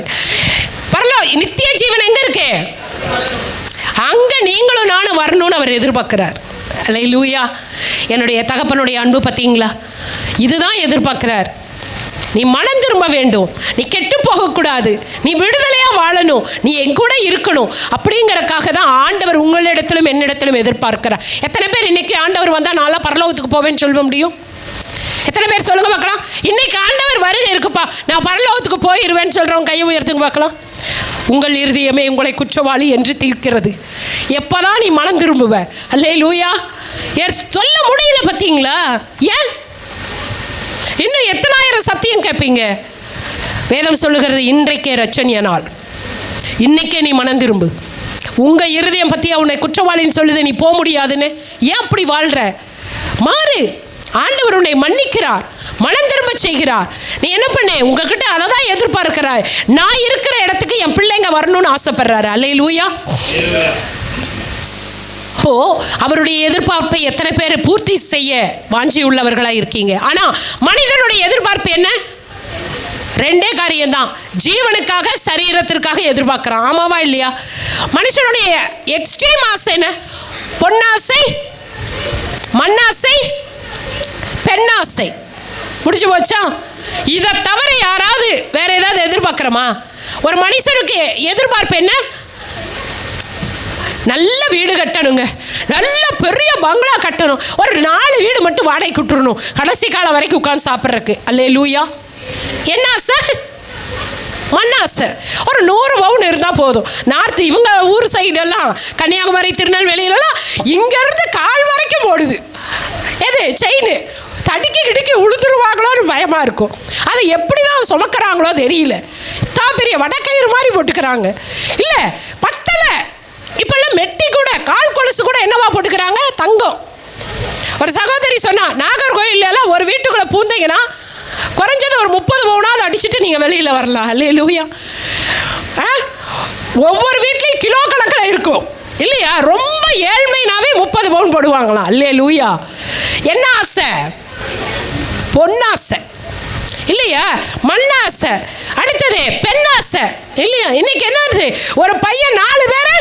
பரவாயில்ல, நித்திய ஜீவன் எங்க இருக்கு? அங்க நீங்களும் நானும் வரணும்னு அவர் எதிர்பார்க்கிறார். ஹல்லேலூயா. என்னுடைய தகப்பனுடைய அன்பு பார்த்தீங்களா? இதுதான் எதிர்பார்க்கிறார். நீ மனம் திரும்ப வேண்டும், நீ கெட்டு போகக்கூடாது, நீ விடுதலையா வாழணும், நீ என் கூட இருக்கணும். அப்படிங்கிறதுக்காக தான் ஆண்டவர் உங்களிடத்திலும் என்னிடத்திலும் எதிர்பார்க்கிறார். எத்தனை பேர் இன்னைக்கு ஆண்டவர் வந்தால் நான்லாம் பரலோகத்துக்கு போவேன்னு சொல்ல முடியும்? எத்தனை பேர் சொல்லுங்க பார்க்கலாம். இன்னைக்கு ஆண்டவர் வருகை இருக்குப்பா, நான் பரலோகத்துக்கு போயிடுவேன்னு சொல்கிறவங்க கையை உயர்த்துங்க பார்க்கலாம். உங்கள் இருதயமே உங்களை குற்றவாளி என்று தீர்க்கிறது. எப்போதான் நீ மனம் திரும்புவ? ஹல்லேலூயா. சொல்ல முடியல பார்த்தீங்களா? ஏன் இன்னும் எத்தனாயிரம் சத்தியம் கேட்பீங்க? வேதம் சொல்லுகிறது, இன்றைக்கே ரட்சணிய நாள், இன்னைக்கே நீ மனம் திரும்பு. உங்க இருதயம் பத்தியா உன்னை குற்றவாளின்னு சொல்லுது, நீ போக முடியாதுன்னு. ஏன் அப்படி வாழ்ற? மாறு. ஆண்டவர் உன்னை மன்னிக்கிறார், மனம் திரும்ப செய்கிறார். நீ என்ன பண்ண? உங்ககிட்ட அதை தான் எதிர்பார்க்கிறார். நான் இருக்கிற இடத்துக்கு என் பிள்ளைங்க வரணும்னு ஆசைப்படுறாரு. அல்லேலூயா. ஓ, அவருடைய எதிர்பார்ப்பை எத்தனை பேர் பூர்த்தி செய்ய வாஞ்சி உள்ளவர்களாக இருக்கீங்க? ஆனால் மனிதனுடைய எதிர்பார்ப்பு என்ன? ரெண்டே காரியம்தான். ஜீவனுக்காக, சரீரத்திற்காக எதிர்பார்க்கிறான். ஆமாவா இல்லையா? மனுஷனுடைய எக்ஸ்ட்ரீம் ஆசை என்ன? பொன்னாசை, மண்ணாசை, பெண்ணாசை. முடிஞ்சு போச்சா? இதை தவிர யாராவது வேற ஏதாவது எதிர்பார்க்கிறோமா? ஒரு மனுஷனுக்கு எதிர்பார்ப்பு என்ன? நல்ல வீடு கட்டணுங்க, நல்ல பெரிய பங்களா கட்டணும், ஒரு 4 வீடு மட்டும் வாடகைக்கு விட்டுறணும், கடைசி காலம் வரைக்கும் உட்காந்து சாப்பிட்றதுக்கு. அல்லேலூயா. என்ன ஆசை? மண்ணாசை. ஒரு 100 பவுன் இருந்தால் போதும். நார்த்து இவங்க ஊர் சைடெல்லாம், கன்னியாகுமரி, திருநெல்வேலியிலலாம் இங்கேருந்து கால் வரைக்கும் ஓடுது. எது? செயின். தடுக்கி கிடுக்கி உளுந்துருவாங்களோன்னு பயமாக இருக்கும். அதை எப்படி தான் சுமக்கிறாங்களோ தெரியல. தான் பெரிய வடக்கயிறு மாதிரி போட்டுக்கிறாங்க. இல்லை, பத்தலை. இப்பெல்லாம் மெட்டி கூட, கால் கொலுசு கூட என்னவா போட்டுக்கிறாங்க? தங்கம். ஒரு சகோதரி சொன்னா, நாகர்கோயிலெல்லாம் ஒரு வீட்டுக்குள்ளே பூந்தீங்கன்னா குறைஞ்சது ஒரு 30 பவுனாவது அடிச்சுட்டு நீங்கள் வெளியில் வரலாம். அல்லேலூயா. ஒவ்வொரு வீட்லேயும் கிலோ கணக்கில் இருக்கும் இல்லையா? ரொம்ப ஏழ்மைனாவே 30 பவுன் போடுவாங்களாம். அல்லேலூயா. என்ன ஆசை? பொன்னாசை இல்லையா? மண்ணாசை. அடுத்தது பெண்ணாசை இல்லையா? இன்னைக்கு என்னது? ஒரு பையன் 4 பேரை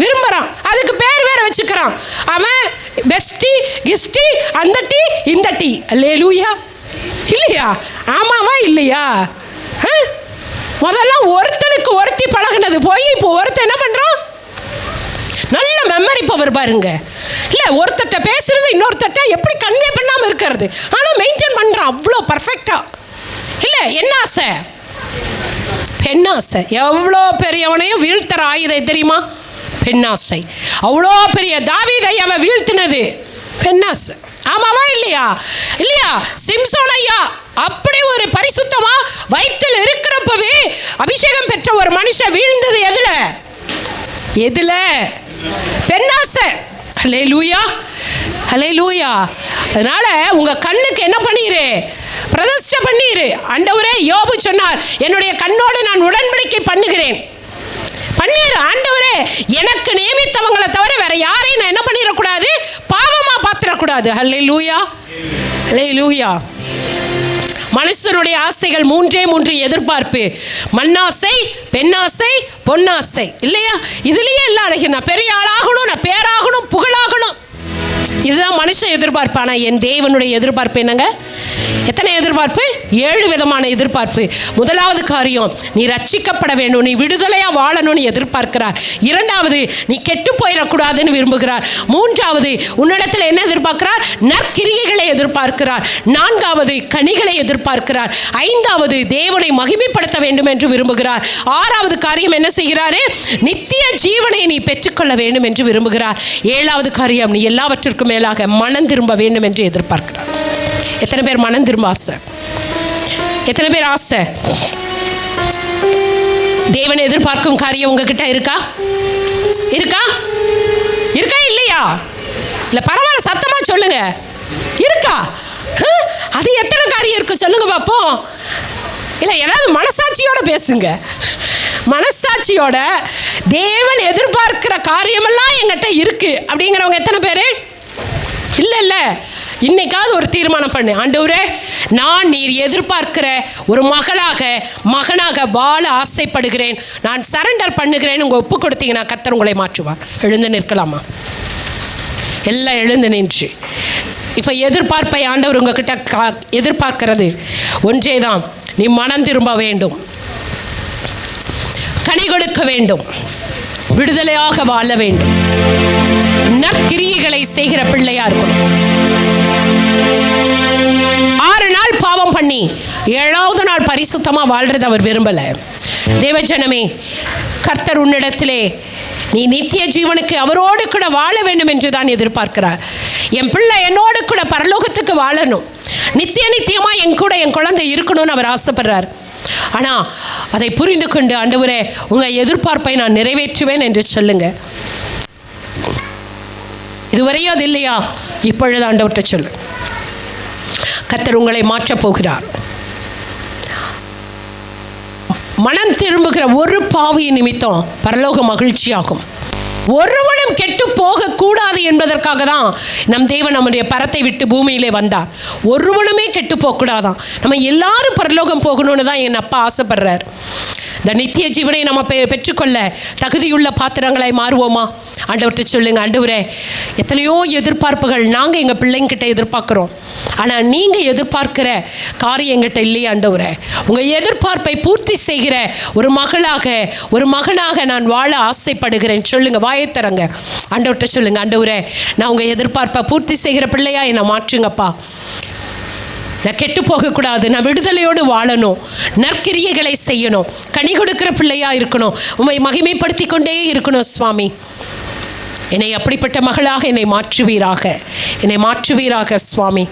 விரும்புகிறான், அதுக்கு பேர் வேற வச்சுக்கிறான். அவன் பெஸ்டி, கிஸ்டி, அந்த டீ, இந்த டீ. அல்லேலூயா. இல்லையா? ஆமாவா இல்லையா? முதல்ல ஒருத்தனுக்கு ஒருத்தி பழகினது போய் இப்போ ஒருத்தன் என்ன பண்ணுறான்? நல்ல மெமரி பவர் பாருங்க. இல்லை, ஒருத்தட்ட பேசுறது இன்னொருத்தட்ட எப்படி கன்வே பண்ணாமல் இருக்கிறது, ஆனால் மெயின்டைன் பண்ணுறான் அவ்வளோ பர்ஃபெக்டாக. இல்லை, என்ன ஆசை? பெண்ணாசை. எவ்வளோ பெரியவனையும் வீழ்த்துற ஆயுதம் தெரியுமா? பெண்ணாசை. அவ்வளோ பெரிய தாவீதை அவன் வீழ்த்தினது பெண்ணாசை. ஆமாவா இல்லையா? இல்லையா? சிம்சோன் ஐயா அப்படி ஒரு பரிசுத்தமா வயிற்றில் இருக்கிறப்பவே அபிஷேகம் பெற்ற ஒரு மனுஷன் வீழ்ந்தது எதுல? எதுல? பெண்ணாசை. ஹல்லேலூயா, ஹல்லேலூயா. அதனால உங்க கண்ணுக்கு என்ன பண்ணிரு? பிரதிஷ்டை பண்ணிரு. ஆண்டவரே, யோபு சொன்னார், என்னுடைய கண்ணோடு நான் உடன்படிக்கை பண்ணுகிறேன். பண்ணிரு. ஆண்டவரே, எனக்கு நியமித்தவங்களை தவிர வேற யாரையும் நான் என்ன பண்ணிடக்கூடாது? பாவமா பாத்திரக்கூடாது. ஹல்லேலூயா, ஹல்லேலூயா. மனுஷனுடைய ஆசைகள் 3 எதிர்பார்ப்பு: மண்ணாசை, பெண்ணாசை, பொன்னாசை. இல்லையா? இதுலயே இல்லை அழகு. நான் பெரிய ஆளாகணும், நான் பேராகணும், புகழாகணும். இதுதான் மனுஷன் எதிர்பார்ப்பானா? என் தேவனுடைய எதிர்பார்ப்பு என்னங்க? எத்தனை எதிர்பார்ப்பு? 7 விதமான எதிர்பார்ப்பு. முதலாவது காரியம், நீ ரட்சிக்கப்பட வேண்டும், நீ விடுதலையாக வாழணும்னு எதிர்பார்க்கிறார். இரண்டாவது, நீ கெட்டு போயிடக்கூடாதுன்னு விரும்புகிறார். மூன்றாவது, உன்னிடத்தில் என்ன எதிர்பார்க்கிறார்? நற்கிரியைகளை எதிர்பார்க்கிறார். நான்காவது, கனிகளை எதிர்பார்க்கிறார். ஐந்தாவது, தேவனை மகிமைப்படுத்த வேண்டும் என்று விரும்புகிறார். ஆறாவது காரியம் என்ன செய்கிறாரு? நித்திய ஜீவனை நீ பெற்றுக்கொள்ள வேண்டும் என்று விரும்புகிறார். ஏழாவது காரியம், நீ எல்லாவற்றிற்கும் மேலாக மனம் திரும்ப வேண்டும் என்று எதிர்பார்க்கிறார். எத்தனை பேர் மனம் திரும்ப ஆசை? எத்தனை பேர் ஆசை? தேவனை எதிர்பார்க்கும் காரியம் உங்ககிட்ட இருக்கா? இருக்கா? இருக்கா இல்லையா? இல்லை பரவாயில்ல, சத்தமா சொல்லுங்க. இருக்கா? அது எத்தனை காரியம் இருக்கு சொல்லுங்க பார்ப்போம். இல்லை ஏதாவது மனசாட்சியோட பேசுங்க. மனசாட்சியோட தேவன் எதிர்பார்க்கிற காரியமெல்லாம் என்கிட்ட இருக்கு அப்படிங்கிறவங்க எத்தனை பேர்? இல்ல இன்னைக்காவது ஒரு தீர்மானம் பண்ணு. ஆண்டவரே, நான் நீர் எதிர்பார்க்கிற ஒரு மகனாக வாழ ஆசைப்படுகிறேன், நான் சரண்டர் பண்ணுகிறேன். உங்க ஒப்பு கொடுத்தீங்கன்னா கர்த்தர் உங்களை மாற்றுவார். எழுந்து நிற்கலாமா? எல்லாம் எழுந்து நின்று. இப்போ எதிர்பார்ப்பை ஆண்டவர் உங்ககிட்ட எதிர்பார்க்கிறது ஒன்றே தான், நீ மனம் திரும்ப வேண்டும், கனி கொடுக்க வேண்டும், விடுதலையாக வாழ வேண்டும், நற்கிரியைகளை செய்கிற பிள்ளையா இருக்கணும். 6 நாள் பாவம் பண்ணி 7வது நாள் பரிசுத்தமா வாழ்றது அவர் விரும்பல. தேவஜனமே, கர்த்தர் உன்னிடத்திலே நீ நித்திய ஜீவனுக்கு அவரோடு கூட வாழ வேண்டும் என்று தான் எதிர்பார்க்கிறார். என் பிள்ளை என்னோடு கூட பரலோகத்துக்கு வாழணும், நித்தியமா என் கூட என் குழந்தை இருக்கணும்னு அவர் ஆசைப்படுறார். ஆனால் அதை புரிந்து கொண்டு, ஆண்டவரே உங்கள் எதிர்பார்ப்பை நான் நிறைவேற்றுவேன் என்று சொல்லுங்க. இதுவரையும் அது இல்லையா? இப்பொழுது ஆண்டவர்கிட்ட சொல்லு. கர்த்தர் உங்களை மாற்றப் போகிறார். மனம் திரும்புகிற ஒரு பாவியின் நிமித்தம் பரலோக மகிழ்ச்சியாகும். ஒருவனும் கெட்டு போகக்கூடாது என்பதற்காக தான் நம் தேவன் நம்முடைய பரத்தை விட்டு பூமியிலே வந்தார். ஒருவனுமே கெட்டு போகக்கூடாதான். நம்ம எல்லாரும் பரலோகம் போகணும்னு தான் என் அப்பா ஆசைப்படுறார். இந்த நித்திய ஜீவனை நம்ம பெற்றுக்கொள்ள தகுதியுள்ள பாத்திரங்களாய் மாறுவோமா? ஆண்டவர்கிட்ட சொல்லுங்க. ஆண்டவரே, எத்தனையோ எதிர்பார்ப்புகள் நாங்கள் எங்கள் பிள்ளைங்கிட்ட எதிர்பார்க்குறோம், ஆனால் நீங்கள் எதிர்பார்க்கிற காரியம் எங்கிட்ட இல்லையே. ஆண்டவரே, உங்கள் எதிர்பார்ப்பை பூர்த்தி செய்கிற ஒரு மகனாக நான் வாழ ஆசைப்படுகிறேன். சொல்லுங்க, வாயத்தரங்க. ஆண்டவர்கிட்ட சொல்லுங்க. ஆண்டவரே, நான் உங்கள் எதிர்பார்ப்பை பூர்த்தி செய்கிற பிள்ளையா என்னை மாற்றுங்கப்பா. நான் கெட்டு போகக்கூடாது, நான் விடுதலையோடு வாழணும், நற்கிரியைகளை செய்யணும், கனி கொடுக்கிற பிள்ளையாக இருக்கணும், உம்மை மகிமைப்படுத்தி கொண்டே இருக்கணும். சுவாமி, என்னை அப்படிப்பட்ட மகளாக என்னை மாற்றுவீராக சுவாமி.